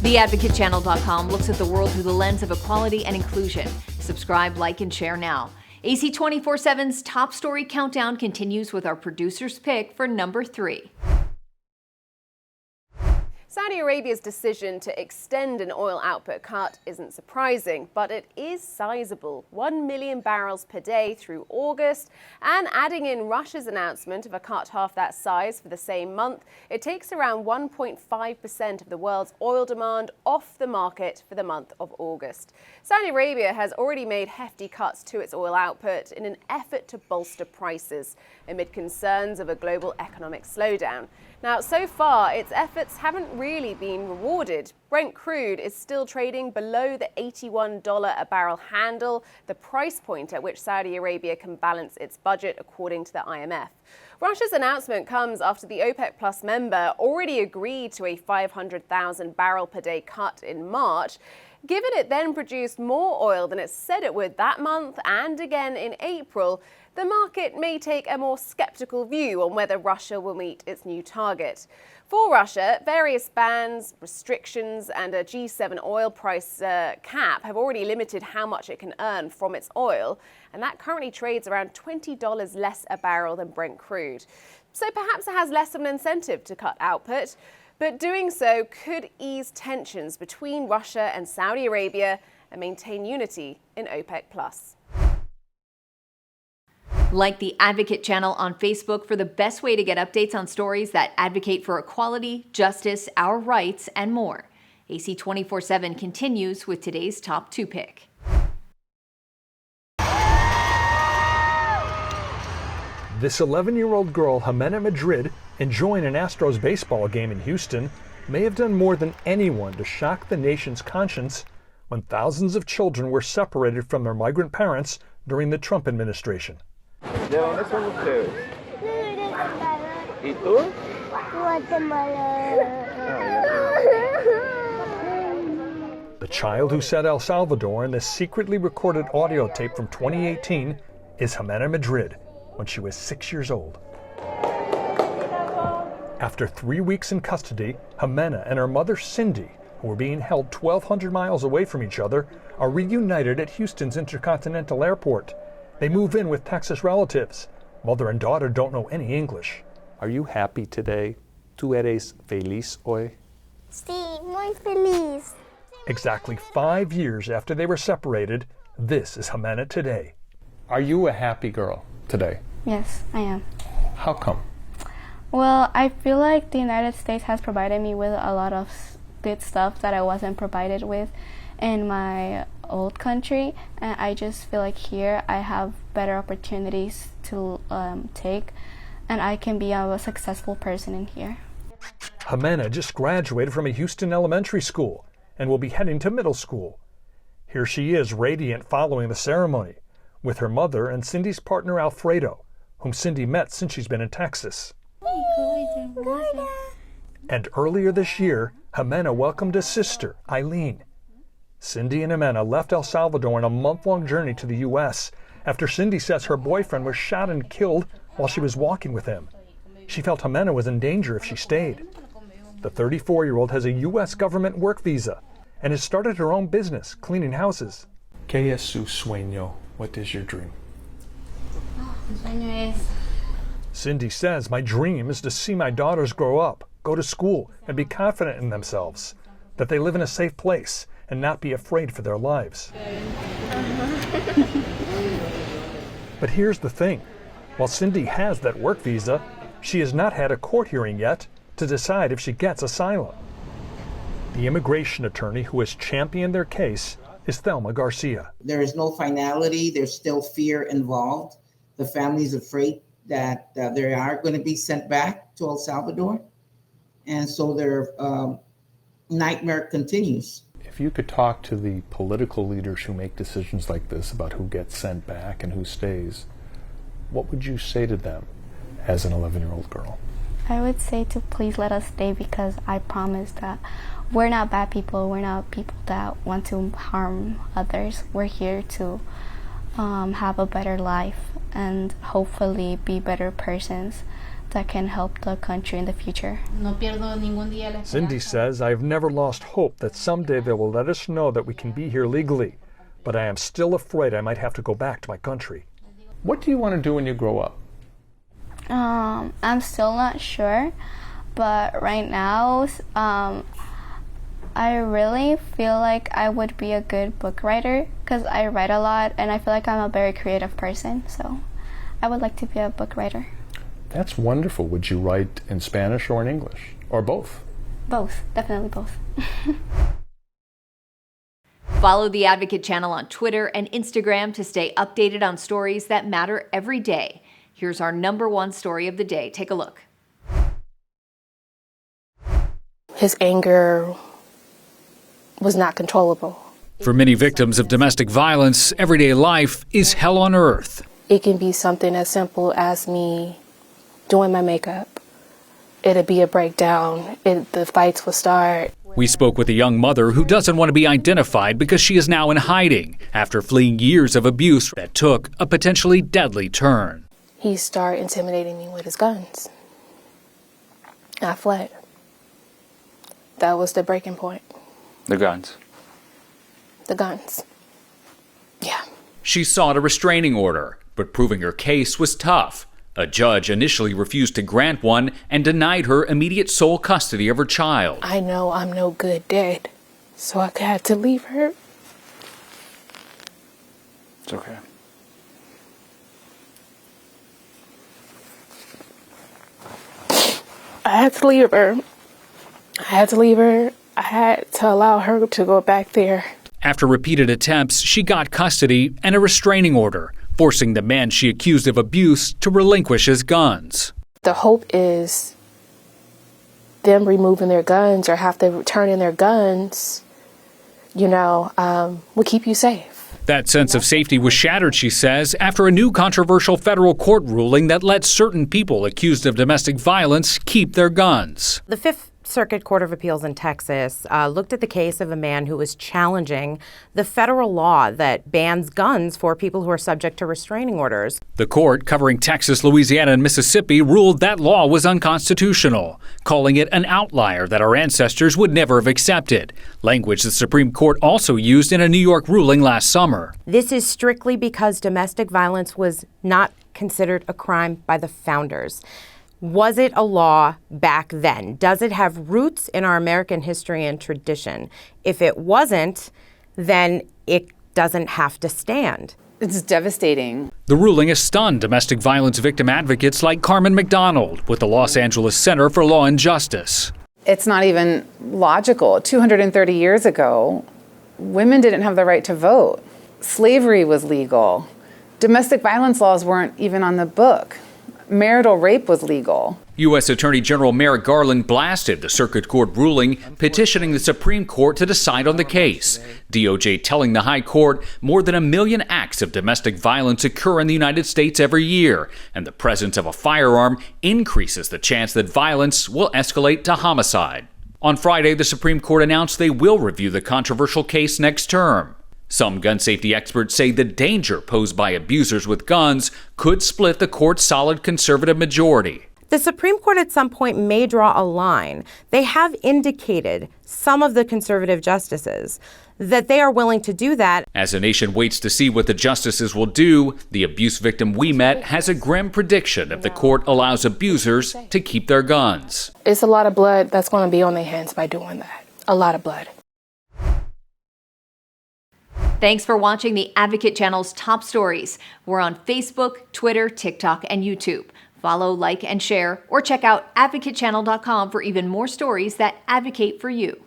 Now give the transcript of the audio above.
TheAdvocateChannel.com looks at the world through the lens of equality and inclusion. Subscribe, like, and share now. AC 24/7's top story countdown continues with our producer's pick for number 3. Saudi Arabia's decision to extend an oil output cut isn't surprising, but it is sizable, 1 million barrels per day through August. And adding in Russia's announcement of a cut half that size for the same month, it takes around 1.5% of the world's oil demand off the market for the month of August. Saudi Arabia has already made hefty cuts to its oil output in an effort to bolster prices amid concerns of a global economic slowdown. Now, so far, its efforts haven't really been rewarded. Brent crude is still trading below the $81 a barrel handle, the price point at which Saudi Arabia can balance its budget, according to the IMF. Russia's announcement comes after the OPEC Plus member already agreed to a 500,000 barrel per day cut in March. Given it then produced more oil than it said it would that month and again in April, the market may take a more skeptical view on whether Russia will meet its new target. For Russia, various bans, restrictions, and a G7 oil price cap have already limited how much it can earn from its oil, and that currently trades around $20 less a barrel than Brent crude. So perhaps it has less of an incentive to cut output, but doing so could ease tensions between Russia and Saudi Arabia and maintain unity in OPEC+. Like the Advocate channel on Facebook for the best way to get updates on stories that advocate for equality, justice, our rights, and more. AC 24/7 continues with today's top 2 pick. This 11-year-old girl, Jimena Madrid, enjoying an Astros baseball game in Houston, may have done more than anyone to shock the nation's conscience when thousands of children were separated from their migrant parents during the Trump administration. ¿De dónde son ustedes? ¿Y tú? The child who said El Salvador in this secretly recorded audio tape from 2018 is Jimena Madrid when she was 6 years old. After 3 weeks in custody, Jimena and her mother Cindy, who were being held 1,200 miles away from each other, are reunited at Houston's Intercontinental Airport. They move in with Texas relatives. Mother and daughter don't know any English. Are you happy today? ¿Tú eres feliz hoy? Sí, muy feliz. Exactly 5 years after they were separated, this is Jimena today. Are you a happy girl today? Yes, I am. How come? Well, I feel like the United States has provided me with a lot of good stuff that I wasn't provided with in my old country, and I just feel like here I have better opportunities to take, and I can be a successful person in here. Jimena just graduated from a Houston elementary school and will be heading to middle school. Here she is, radiant following the ceremony, with her mother and Cindy's partner Alfredo, whom Cindy met since she's been in Texas. And earlier this year, Jimena welcomed a sister, Eileen. Cindy and Jimena left El Salvador on a month-long journey to the U.S. after Cindy says her boyfriend was shot and killed while she was walking with him. She felt Jimena was in danger if she stayed. The 34-year-old has a U.S. government work visa and has started her own business, cleaning houses. ¿Qué es su sueño? What is your dream? Cindy says, "My dream is to see my daughters grow up, go to school, and be confident in themselves, that they live in a safe place and not be afraid for their lives." But here's the thing. While Cindy has that work visa, she has not had a court hearing yet to decide if she gets asylum. The immigration attorney who has championed their case is Thelma Garcia. There is no finality. There's still fear involved. The family's afraid that they are going to be sent back to El Salvador. And so their nightmare continues. If you could talk to the political leaders who make decisions like this about who gets sent back and who stays, what would you say to them as an 11-year-old girl? I would say to please let us stay, because I promise that we're not bad people. We're not people that want to harm others. We're here to have a better life and hopefully be better persons that can help the country in the future. Cindy says, "I have never lost hope that someday they will let us know that we can be here legally, but I am still afraid I might have to go back to my country." What do you want to do when you grow up? I'm still not sure, but right now, I really feel like I would be a good book writer because I write a lot and I feel like I'm a very creative person, so I would like to be a book writer. That's wonderful. Would you write in Spanish or in English? Or both? Both, definitely both. Follow the Advocate channel on Twitter and Instagram to stay updated on stories that matter every day. Here's our #1 story of the day. Take a look. His anger was not controllable. For many victims of domestic violence, everyday life is hell on earth. It can be something as simple as me doing my makeup. It'd be a breakdown. The fights would start. We spoke with a young mother who doesn't want to be identified because she is now in hiding after fleeing years of abuse that took a potentially deadly turn. He started intimidating me with his guns. I fled. That was the breaking point. The guns? The guns. Yeah. She sought a restraining order, but proving her case was tough. A judge initially refused to grant one and denied her immediate sole custody of her child. I know I'm no good dad, so I had to leave her. It's okay. I had to leave her. I had to allow her to go back there. After repeated attempts, she got custody and a restraining order, forcing the man she accused of abuse to relinquish his guns. The hope is them removing their guns or have to turn in their guns, will keep you safe. That sense of safety was shattered, she says, after a new controversial federal court ruling that lets certain people accused of domestic violence keep their guns. The Fifth Circuit Court of Appeals in Texas looked at the case of a man who was challenging the federal law that bans guns for people who are subject to restraining orders. The court, covering Texas, Louisiana, and Mississippi, ruled that law was unconstitutional, calling it an outlier that our ancestors would never have accepted, language the Supreme Court also used in a New York ruling last summer. This is strictly because domestic violence was not considered a crime by the founders. Was it a law back then? Does it have roots in our American history and tradition? If it wasn't, then it doesn't have to stand. It's devastating. The ruling has stunned domestic violence victim advocates like Carmen McDonald with the Los Angeles Center for Law and Justice. It's not even logical. 230 years ago, women didn't have the right to vote. Slavery was legal. Domestic violence laws weren't even on the book. Marital rape was legal. U.S. Attorney General Merrick Garland blasted the circuit court ruling, petitioning the Supreme Court to decide on the case. DOJ telling the High Court more than 1 million acts of domestic violence occur in the United States every year, and the presence of a firearm increases the chance that violence will escalate to homicide. On Friday, the Supreme Court announced they will review the controversial case next term. Some gun safety experts say the danger posed by abusers with guns could split the court's solid conservative majority. The Supreme Court at some point may draw a line. They have indicated, some of the conservative justices, that they are willing to do that. As the nation waits to see what the justices will do, the abuse victim we met has a grim prediction if the court allows abusers to keep their guns. It's a lot of blood that's going to be on their hands by doing that. A lot of blood. Thanks for watching the Advocate Channel's top stories. We're on Facebook, Twitter, TikTok, and YouTube. Follow, like, and share, or check out advocatechannel.com for even more stories that advocate for you.